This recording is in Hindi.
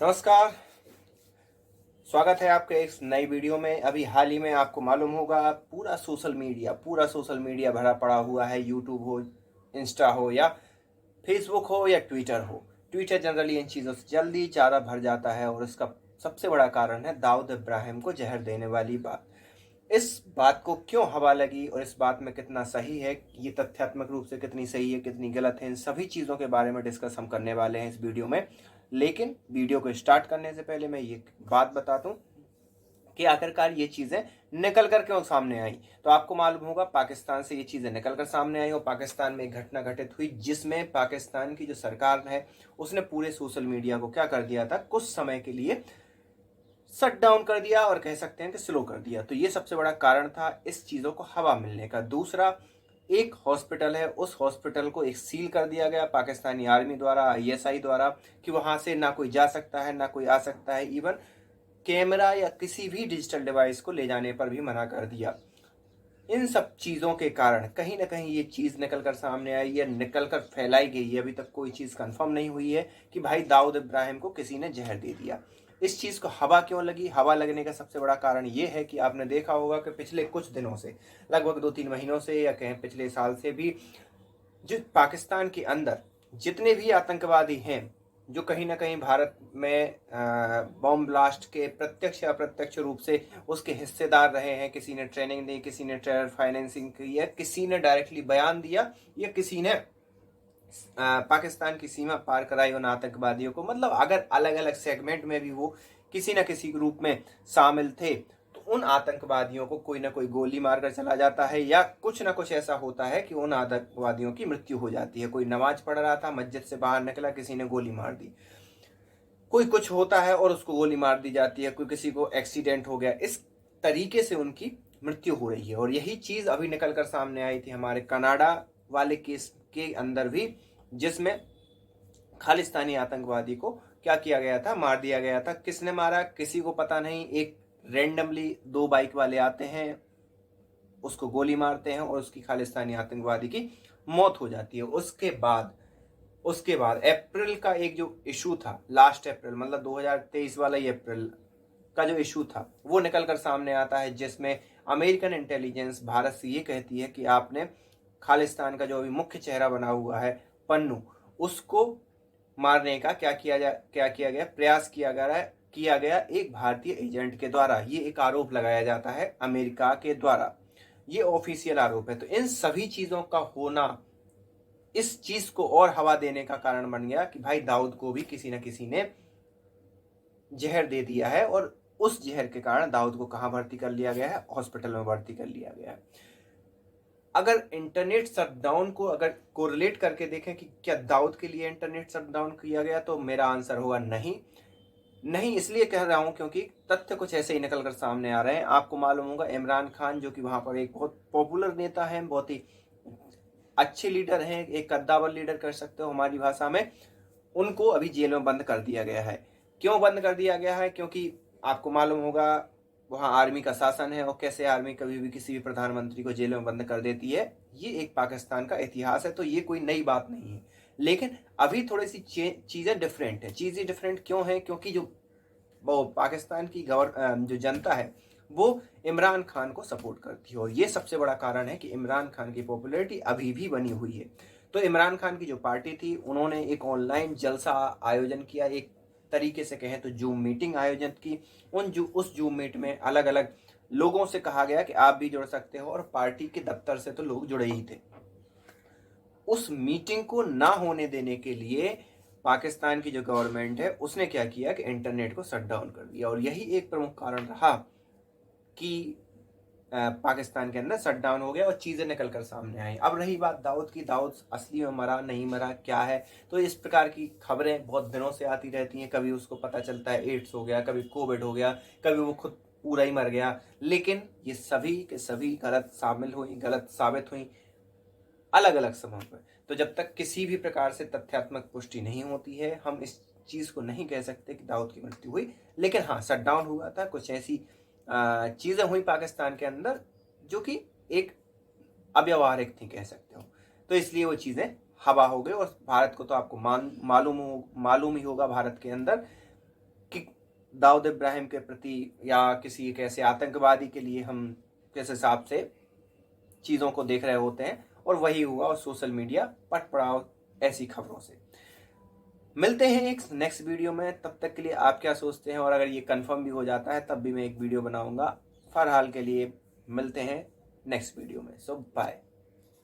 नमस्कार। स्वागत है आपके इस नई वीडियो में। अभी हाल ही में आपको मालूम होगा पूरा सोशल मीडिया भरा पड़ा हुआ है। यूट्यूब हो, इंस्टा हो या फेसबुक हो या ट्विटर हो। ट्विटर जनरली इन चीज़ों से जल्दी चारा भर जाता है और इसका सबसे बड़ा कारण है दाऊद इब्राहिम को जहर देने वाली बात। इस बात को क्यों हवा लगी और इस बात में कितना सही है, ये तथ्यात्मक रूप से कितनी सही है कितनी गलत है, इन सभी चीज़ों के बारे में डिस्कस हम करने वाले हैं इस वीडियो में। लेकिन वीडियो को स्टार्ट करने से पहले मैं ये बात बता दूं कि आखिरकार ये चीज़ें निकल कर क्यों सामने आई। तो आपको मालूम होगा पाकिस्तान से ये चीज़ें निकल कर सामने आई और पाकिस्तान में एक घटना घटित हुई जिसमें पाकिस्तान की जो सरकार है उसने पूरे सोशल मीडिया को क्या कर दिया था, कुछ समय के लिए शट डाउन कर दिया और कह सकते हैं कि स्लो कर दिया। तो ये सबसे बड़ा कारण था इस चीज़ों को हवा मिलने का। दूसरा, एक हॉस्पिटल है, उस हॉस्पिटल को एक सील कर दिया गया पाकिस्तानी आर्मी द्वारा, आईएसआई द्वारा, कि वहां से ना कोई जा सकता है ना कोई आ सकता है। इवन कैमरा या किसी भी डिजिटल डिवाइस को ले जाने पर भी मना कर दिया। इन सब चीज़ों के कारण कहीं ना कहीं ये चीज़ निकल कर सामने आई है, निकल कर फैलाई गई है। अभी तक कोई चीज़ कंफर्म नहीं हुई है कि भाई दाऊद इब्राहिम को किसी ने जहर दे दिया। इस चीज़ को हवा क्यों लगी? हवा लगने का सबसे बड़ा कारण ये है कि आपने देखा होगा कि पिछले कुछ दिनों से, लगभग 2-3 महीनों से या कहें पिछले साल से भी, जो पाकिस्तान के अंदर जितने भी आतंकवादी हैं जो कहीं ना कहीं भारत में बॉम्ब ब्लास्ट के प्रत्यक्ष या अप्रत्यक्ष रूप से उसके हिस्सेदार रहे हैं, किसी ने ट्रेनिंग दी, किसी ने टेरर फाइनेंसिंग की है, किसी ने डायरेक्टली बयान दिया या किसी ने पाकिस्तान की सीमा पार कराई उन आतंकवादियों को, मतलब अगर अलग अलग सेगमेंट में भी वो किसी न किसी रूप में शामिल थे तो उन आतंकवादियों को कोई ना कोई गोली मारकर चला जाता है या कुछ ना कुछ ऐसा होता है कि उन आतंकवादियों की मृत्यु हो जाती है। कोई नमाज पढ़ रहा था, मस्जिद से बाहर निकला, किसी ने गोली मार दी, कोई कुछ होता है और उसको गोली मार दी जाती है, कोई किसी को एक्सीडेंट हो गया, इस तरीके से उनकी मृत्यु हो रही है। और यही चीज अभी निकल कर सामने आई थी हमारे कनाडा वाले केस के अंदर भी, जिसमें खालिस्तानी आतंकवादी को क्या किया गया था, मार दिया गया था। किसने मारा किसी को पता नहीं, एक रेंडमली 2 बाइक वाले आते हैं, उसको गोली मारते हैं और उसकी खालिस्तानी आतंकवादी की मौत हो जाती है। उसके बाद अप्रैल का एक जो इशू था, लास्ट अप्रैल मतलब 2023 वाला ही अप्रैल का जो इशू था, वो निकल कर सामने आता है जिसमें अमेरिकन इंटेलिजेंस भारत से ये कहती है कि आपने खालिस्तान का जो अभी मुख्य चेहरा बना हुआ है पन्नू, उसको मारने का क्या किया गया, प्रयास किया गया एक भारतीय एजेंट के द्वारा। ये एक आरोप लगाया जाता है अमेरिका के द्वारा, ये ऑफिशियल आरोप है। तो इन सभी चीजों का होना इस चीज को और हवा देने का कारण बन गया कि भाई दाऊद को भी किसी न किसी ने जहर दे दिया है और उस जहर के कारण दाऊद को कहां भर्ती कर लिया गया है, हॉस्पिटल में भर्ती कर लिया गया है। अगर इंटरनेट शटडाउन को अगर कोरिलेट करके देखें कि क्या दाऊद के लिए इंटरनेट शटडाउन किया गया, तो मेरा आंसर होगा नहीं। नहीं इसलिए कह रहा हूं क्योंकि तथ्य कुछ ऐसे ही निकल कर सामने आ रहे हैं। आपको मालूम होगा इमरान खान जो कि वहां पर एक बहुत पॉपुलर नेता है, बहुत ही अच्छे लीडर हैं, एक कद्दावर लीडर कर सकते हो हमारी भाषा में, उनको अभी जेल में बंद कर दिया गया है। क्यों बंद कर दिया गया है? क्योंकि आपको मालूम होगा वहां आर्मी का शासन है और कैसे आर्मी कभी भी किसी भी प्रधानमंत्री को जेल में बंद कर देती है। ये एक पाकिस्तान का इतिहास है, तो ये कोई नई बात नहीं है। लेकिन अभी थोड़ी सी चीजें डिफरेंट है। चीजें डिफरेंट क्यों है? क्योंकि जो वो पाकिस्तान की जो जनता है वो इमरान खान को सपोर्ट करती है और ये सबसे बड़ा कारण है कि इमरान खान की पॉपुलैरिटी अभी भी बनी हुई है। तो इमरान खान की जो पार्टी थी उन्होंने एक ऑनलाइन जलसा आयोजन किया, एक तरीके से कहें तो जूम मीटिंग आयोजित की। उस जूम मीट में अलग अलग लोगों से कहा गया कि आप भी जुड़ सकते हो और पार्टी के दफ्तर से तो लोग जुड़े ही थे। उस मीटिंग को ना होने देने के लिए पाकिस्तान की जो गवर्नमेंट है उसने क्या किया कि इंटरनेट को शट डाउन कर दिया और यही एक प्रमुख कारण रहा कि पाकिस्तान के अंदर शट डाउन हो गया और चीज़ें निकल कर सामने आई। अब रही बात दाऊद की, दाऊद असली में मरा नहीं मरा क्या है, तो इस प्रकार की खबरें बहुत दिनों से आती रहती हैं। कभी उसको पता चलता है एड्स हो गया, कभी कोविड हो गया, कभी वो खुद पूरा ही मर गया। लेकिन ये सभी के सभी गलत साबित हुई अलग अलग समय पर। तो जब तक किसी भी प्रकार से तथ्यात्मक पुष्टि नहीं होती है हम इस चीज़ को नहीं कह सकते कि दाऊद की मृत्यु हुई। लेकिन हाँ, शटडाउन हुआ था, कुछ ऐसी चीज़ें हुई पाकिस्तान के अंदर जो कि एक अव्यावहारिक थी कह सकते हो। तो इसलिए वो चीज़ें हवा हो गई और भारत को तो आपको मालूम ही होगा, भारत के अंदर दाऊद इब्राहिम के प्रति या किसी एक ऐसे आतंकवादी के लिए हम किस हिसाब से चीज़ों को देख रहे होते हैं, और वही हुआ, और सोशल मीडिया पट पड़ा ऐसी खबरों से। मिलते हैं एक नेक्स्ट वीडियो में, तब तक के लिए आप क्या सोचते हैं, और अगर ये कंफर्म भी हो जाता है तब भी मैं एक वीडियो बनाऊंगा। फिलहाल के लिए मिलते हैं नेक्स्ट वीडियो में। सो बाय।